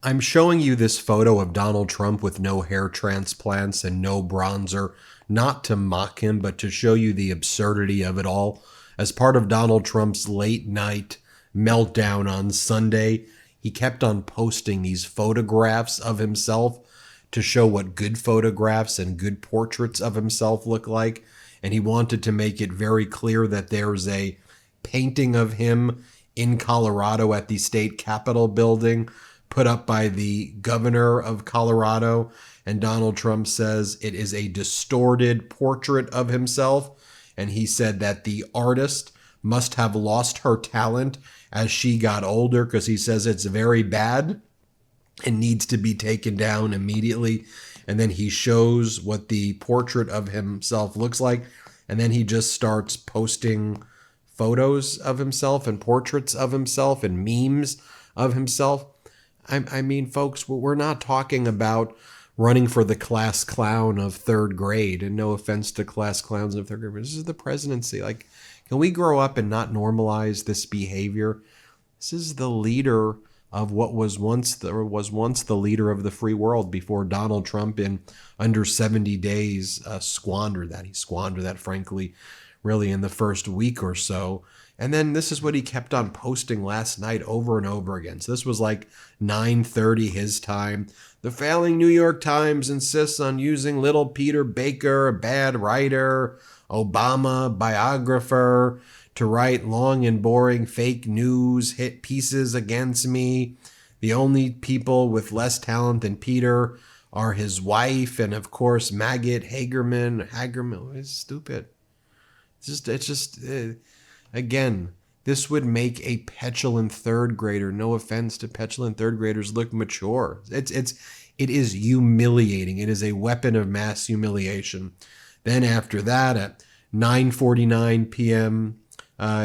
I'm showing you this photo of Donald Trump with no hair transplants and no bronzer, not to mock him, but to show you the absurdity of it all. As part of Donald Trump's late night meltdown on Sunday, he kept on posting these photographs of himself to show what good photographs and good portraits of himself look like. And he wanted to make it very clear that there's a painting of him in Colorado at the state capitol building put up by the governor of Colorado. And Donald Trump says it is a distorted portrait of himself. And he said that the artist must have lost her talent as she got older because he says it's very bad and needs to be taken down immediately. And then he shows what the portrait of himself looks like. And then he just starts posting photos of himself and portraits of himself and memes of himself. I mean, folks, we're not talking about running for the class clown of third grade. And no offense to class clowns of third grade, but this is the presidency. Like, can we grow up and not normalize this behavior? This is the leader of what was once the leader of the free world before Donald Trump in under 70 days squandered that. He squandered that, frankly, really in the first week or so. And then this is what he kept on posting last night over and over again. So this was like 9:30 his time. The failing New York Times insists on using little Peter Baker, a bad writer, Obama biographer, to write long and boring fake news hit pieces against me. The only people with less talent than Peter are his wife and, of course, Maggot Hagerman. It's stupid. Again, this would make a petulant third grader, no offense to petulant third graders, look mature. It is humiliating. It is a weapon of mass humiliation. Then after that, at 9:49 p.m.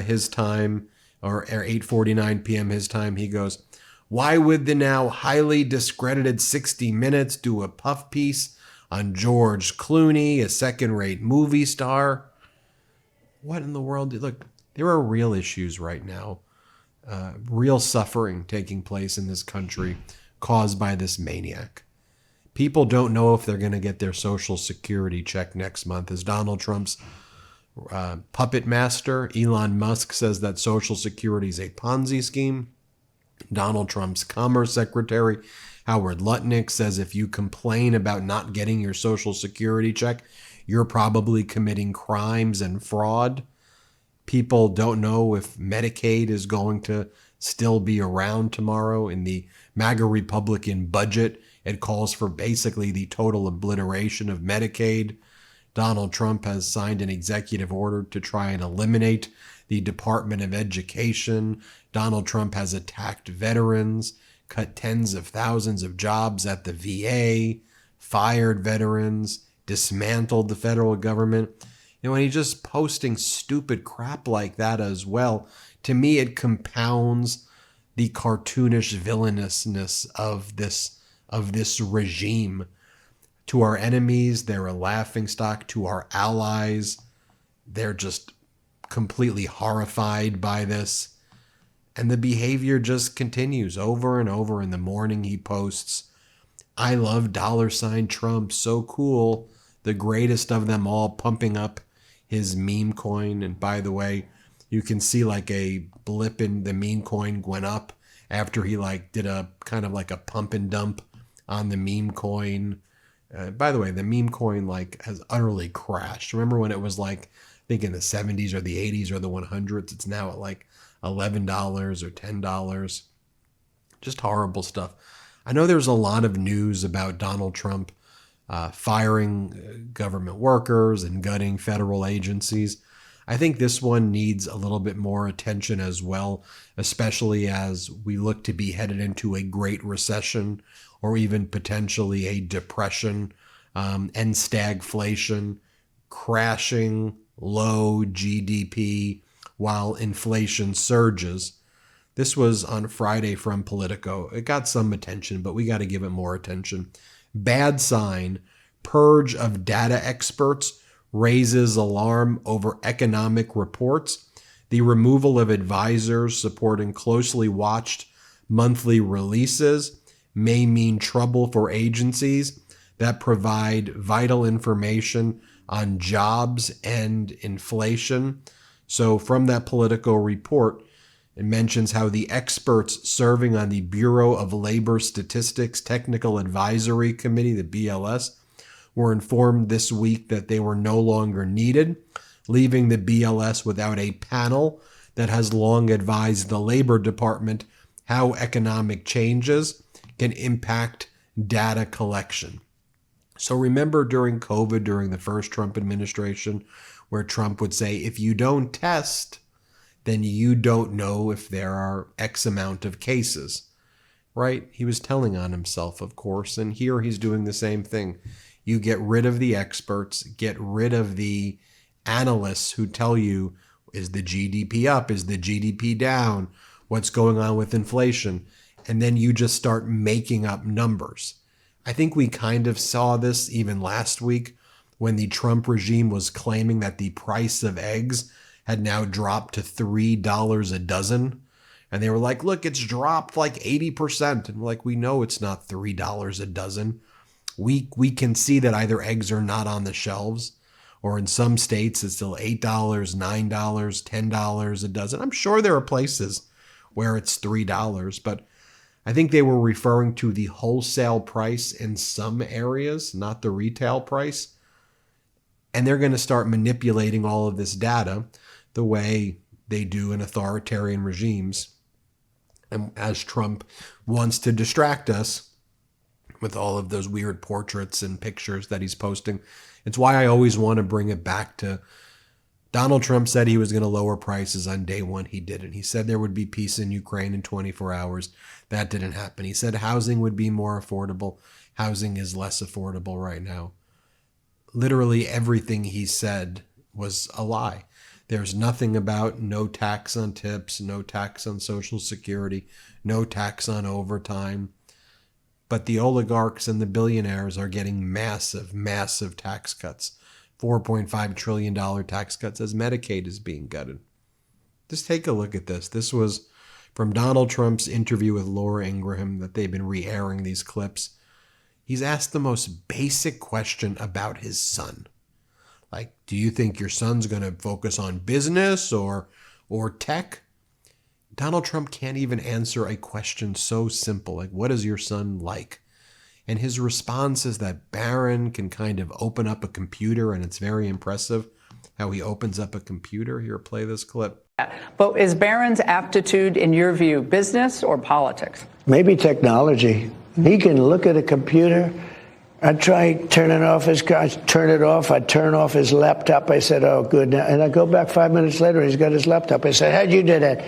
His time, or 8:49 p.m. his time, he goes, "Why would the now highly discredited 60 Minutes do a puff piece on George Clooney, a second-rate movie star?" What in the world? Look, there are real issues right now, real suffering taking place in this country caused by this maniac. People don't know if they're going to get their Social Security check next month. As Donald Trump's puppet master, Elon Musk, says that Social Security is a Ponzi scheme. Donald Trump's Commerce Secretary, Howard Lutnick, says if you complain about not getting your Social Security check, you're probably committing crimes and fraud. People don't know if Medicaid is going to still be around tomorrow. In the MAGA Republican budget, it calls for basically the total obliteration of Medicaid. Donald Trump has signed an executive order to try and eliminate the Department of Education. Donald Trump has attacked veterans, cut tens of thousands of jobs at the VA, fired veterans, dismantled the federal government. And he's just posting stupid crap like that as well, to me it compounds the cartoonish villainousness of this regime. To our enemies, they're a laughingstock. To our allies, they're just completely horrified by this. And the behavior just continues over and over. In the morning, he posts, "I love $Trump, so cool," the greatest of them all, pumping up his meme coin. And by the way, you can see like a blip in the meme coin went up after he did a kind of like a pump and dump on the meme coin. By the way, the meme coin has utterly crashed. Remember when it was I think in the 70s or the 80s or the 100s? It's now at $11 or $10. Just horrible stuff. I know there's a lot of news about Donald Trump firing government workers and gutting federal agencies. I think this one needs a little bit more attention as well, especially as we look to be headed into a great recession or even potentially a depression and stagflation, crashing low GDP while inflation surges. This was on Friday from Politico. It got some attention, but we got to give it more attention. Bad sign, purge of data experts raises alarm over economic reports. The removal of advisors supporting closely watched monthly releases may mean trouble for agencies that provide vital information on jobs and inflation. So from that Politico report, it mentions how the experts serving on the Bureau of Labor Statistics Technical Advisory Committee, the BLS, were informed this week that they were no longer needed, leaving the BLS without a panel that has long advised the Labor Department how economic changes can impact data collection. So remember during COVID, during the first Trump administration, where Trump would say, if you don't test, then you don't know if there are X amount of cases, right? He was telling on himself, of course, and here he's doing the same thing. You get rid of the experts, get rid of the analysts who tell you, is the GDP up? Is the GDP down? What's going on with inflation? And then you just start making up numbers. I think we kind of saw this even last week when the Trump regime was claiming that the price of eggs had now dropped to $3 a dozen. And they were like, look, it's dropped like 80%. And we're like, we know it's not $3 a dozen. We can see that either eggs are not on the shelves, or in some states it's still $8, $9, $10 a dozen. I'm sure there are places where it's $3, but I think they were referring to the wholesale price in some areas, not the retail price. And they're going to start manipulating all of this data the way they do in authoritarian regimes. And as Trump wants to distract us with all of those weird portraits and pictures that he's posting, it's why I always want to bring it back to Donald Trump said he was going to lower prices on day one. He didn't. He said there would be peace in Ukraine in 24 hours. That didn't happen. He said housing would be more affordable. Housing is less affordable right now. Literally everything he said was a lie. There's nothing about no tax on tips, no tax on Social Security, no tax on overtime. But the oligarchs and the billionaires are getting massive, massive tax cuts. $4.5 trillion tax cuts as Medicaid is being gutted. Just take a look at this. This was from Donald Trump's interview with Laura Ingraham that they've been re-airing these clips. He's asked the most basic question about his son. Like, do you think your son's going to focus on business or tech? Donald Trump can't even answer a question so simple, like, what is your son like? And his response is that Barron can kind of open up a computer, and it's very impressive how he opens up a computer. Here, play this clip. But is Barron's aptitude, in your view, business or politics? Maybe technology. He can look at a computer. I try turning off his car, turn it off. I turn off his laptop. I said, oh, good. And I go back 5 minutes later, he's got his laptop. I said, how'd you do that?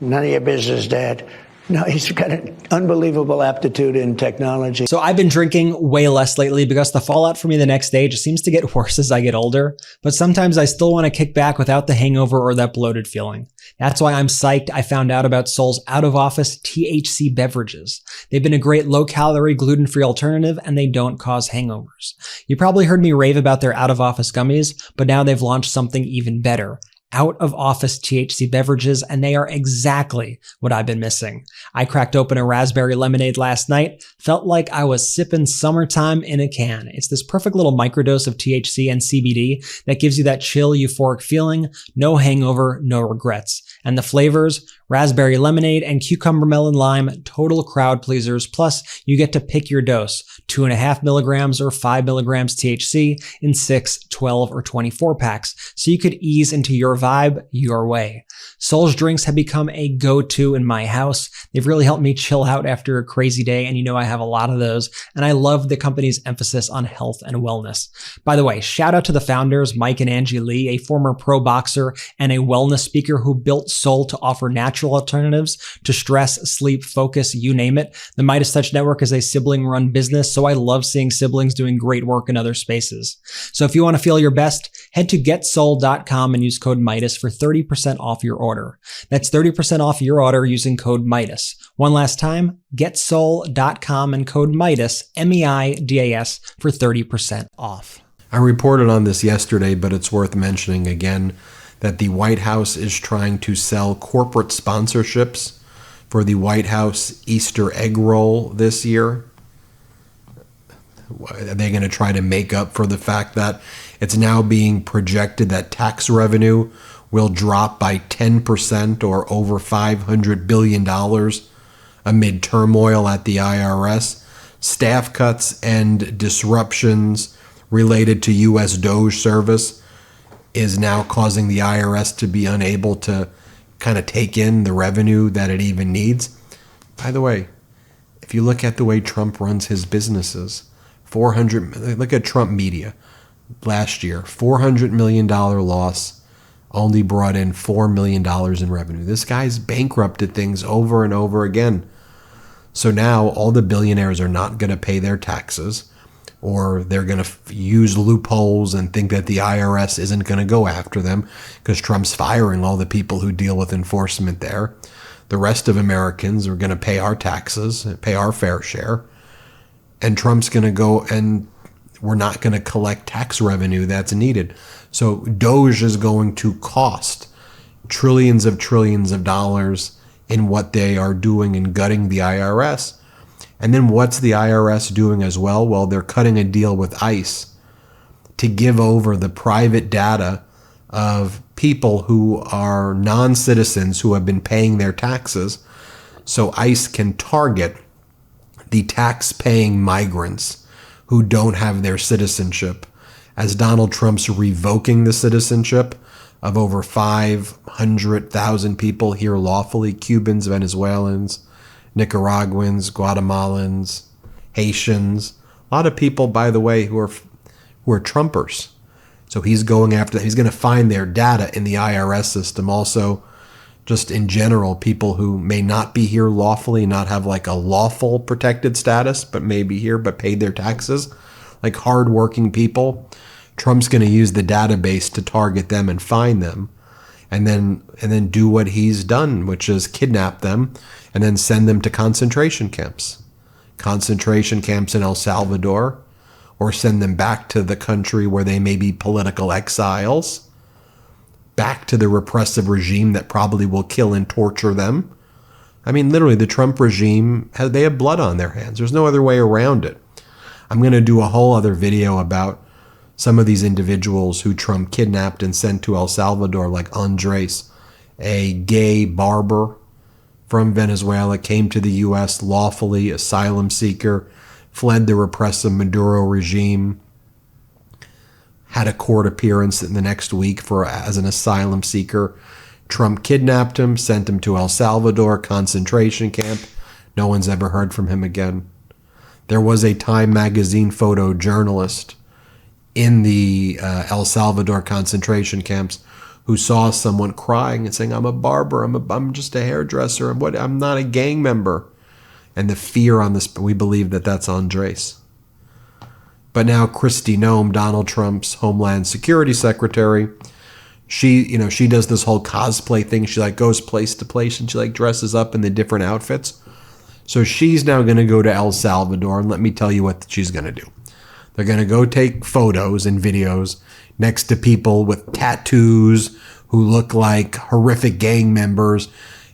None of your business, Dad. No, he's got an unbelievable aptitude in technology. So I've been drinking way less lately because the fallout for me the next day just seems to get worse as I get older. But sometimes I still want to kick back without the hangover or that bloated feeling. That's why I'm psyched I found out about Sol's out-of-office THC beverages. They've been a great low-calorie, gluten-free alternative, and they don't cause hangovers. You probably heard me rave about their out-of-office gummies, but now they've launched something even better. Out-of-office THC beverages, and they are exactly what I've been missing. I cracked open a raspberry lemonade last night, felt like I was sipping summertime in a can. It's this perfect little microdose of THC and CBD that gives you that chill, euphoric feeling, no hangover, no regrets. And the flavors, raspberry lemonade and cucumber melon lime, total crowd pleasers. Plus, you get to pick your dose, 2.5 milligrams or 5 milligrams THC in 6, 12, or 24 packs, so you could ease into your vibe your way. Sol's drinks have become a go-to in my house. They've really helped me chill out after a crazy day, and you know I have a lot of those, and I love the company's emphasis on health and wellness. By the way, shout out to the founders, Mike and Angie Lee, a former pro boxer and a wellness speaker who built Sol to offer natural alternatives to stress, sleep, focus, you name it. The MeidasTouch Network is a sibling-run business, so I love seeing siblings doing great work in other spaces. So if you want to feel your best, head to getsol.com and use code Meidas for 30% off your order. That's 30% off your order using code Meidas. One last time, getsol.com and code Meidas, M-E-I-D-A-S, for 30% off. I reported on this yesterday, but it's worth mentioning again that the White House is trying to sell corporate sponsorships for the White House Easter egg roll this year? Are they going to try to make up for the fact that it's now being projected that tax revenue will drop by 10% or over $500 billion amid turmoil at the IRS, staff cuts and disruptions related to U.S. Doge service is now causing the IRS to be unable to kind of take in the revenue that it even needs? By the way, if you look at the way Trump runs his businesses, look at Trump Media last year, $400 million loss, only brought in $4 million in revenue. This guy's bankrupted things over and over again. So now all the billionaires are not going to pay their taxes, or they're going to use loopholes and think that the IRS isn't going to go after them because Trump's firing all the people who deal with enforcement there. The rest of Americans are going to pay our taxes, pay our fair share. And Trump's going to go and we're not going to collect tax revenue that's needed. So Doge is going to cost trillions of dollars in what they are doing in gutting the IRS. And then what's the IRS doing as well? Well, they're cutting a deal with ICE to give over the private data of people who are non-citizens who have been paying their taxes, so ICE can target the tax-paying migrants who don't have their citizenship, as Donald Trump's revoking the citizenship of over 500,000 people here lawfully, Cubans, Venezuelans, Nicaraguans, Guatemalans, Haitians, a lot of people, by the way, who are Trumpers. So he's going after that. He's going to find their data in the IRS system. Also, just in general, people who may not be here lawfully, not have like a lawful protected status, but may be here but paid their taxes, like hardworking people. Trump's going to use the database to target them and find them, and then do what he's done, which is kidnap them and then send them to concentration camps in El Salvador, or send them back to the country where they may be political exiles, back to the repressive regime that probably will kill and torture them. I mean, literally, the Trump regime, they have blood on their hands. There's no other way around it. I'm going to do a whole other video about some of these individuals who Trump kidnapped and sent to El Salvador, like Andres, a gay barber from Venezuela, came to the U.S. lawfully, asylum seeker, fled the repressive Maduro regime, had a court appearance in the next week as an asylum seeker. Trump kidnapped him, sent him to El Salvador concentration camp. No one's ever heard from him again. There was a Time magazine photojournalist in the El Salvador concentration camps who saw someone crying and saying, "I'm a barber. I'm just a hairdresser. I'm not a gang member." And the fear on this, we believe that that's Andres. But now Kristi Noem, Donald Trump's Homeland Security Secretary, she does this whole cosplay thing. She like goes place to place and she like dresses up in the different outfits. So she's now going to go to El Salvador, and let me tell you what she's going to do. They're going to go take photos and videos next to people with tattoos who look like horrific gang members.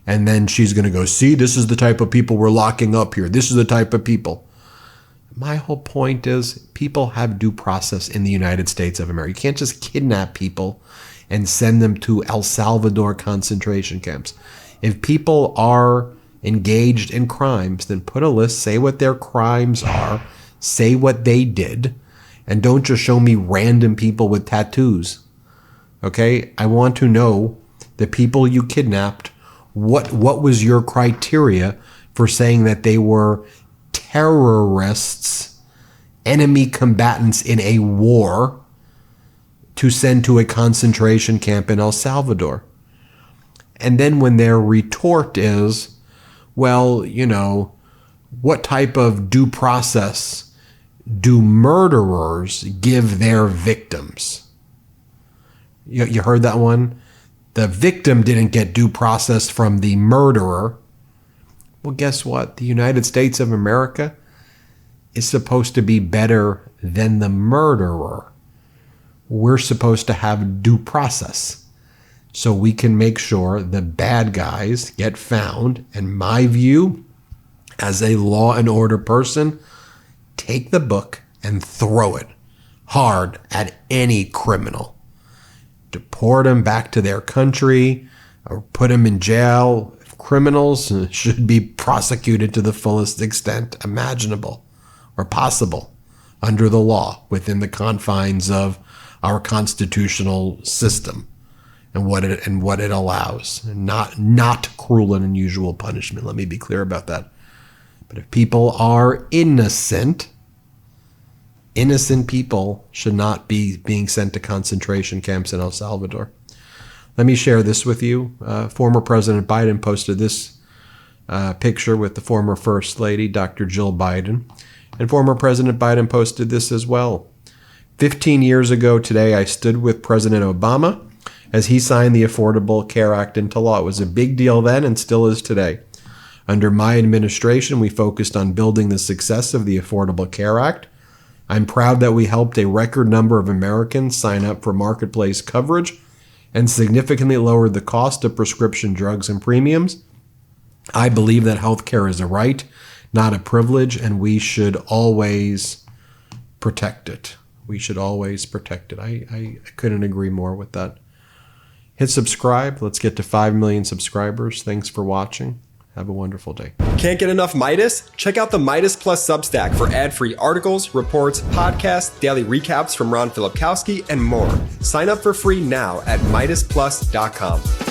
And then she's going to go, "See, this is the type of people we're locking up here. This is the type of people." My whole point is people have due process in the United States of America. You can't just kidnap people and send them to El Salvador concentration camps. If people are engaged in crimes, then put a list, say what their crimes are, say what they did, and don't just show me random people with tattoos. Okay? I want to know the people you kidnapped. What was your criteria for saying that they were terrorists, enemy combatants in a war to send to a concentration camp in El Salvador? And then when their retort is, well, what type of due process do murderers give their victims? You heard that one? The victim didn't get due process from the murderer. Well, guess what? The United States of America is supposed to be better than the murderer. We're supposed to have due process. so we can make sure the bad guys get found. And my view, as a law and order person, take the book and throw it hard at any criminal. Deport them back to their country or put them in jail. Criminals should be prosecuted to the fullest extent imaginable or possible under the law within the confines of our constitutional system and what it allows. Not cruel and unusual punishment. Let me be clear about that. But if people are innocent people should not be being sent to concentration camps in El Salvador. Let me share this with you. Former President Biden posted this picture with the former First Lady, Dr. Jill Biden. And former President Biden posted this as well. 15 years ago today, I stood with President Obama as he signed the Affordable Care Act into law. It was a big deal then and still is today. Under my administration, we focused on building the success of the Affordable Care Act. I'm proud that we helped a record number of Americans sign up for marketplace coverage and significantly lowered the cost of prescription drugs and premiums. I believe that healthcare is a right, not a privilege, and we should always protect it. We should always protect it. I couldn't agree more with that. Hit subscribe. Let's get to 5 million subscribers. Thanks for watching. Have a wonderful day. Can't get enough Meidas? Check out the Meidas Plus Substack for ad-free articles, reports, podcasts, daily recaps from Ron Filipkowski, and more. Sign up for free now at MeidasPlus.com.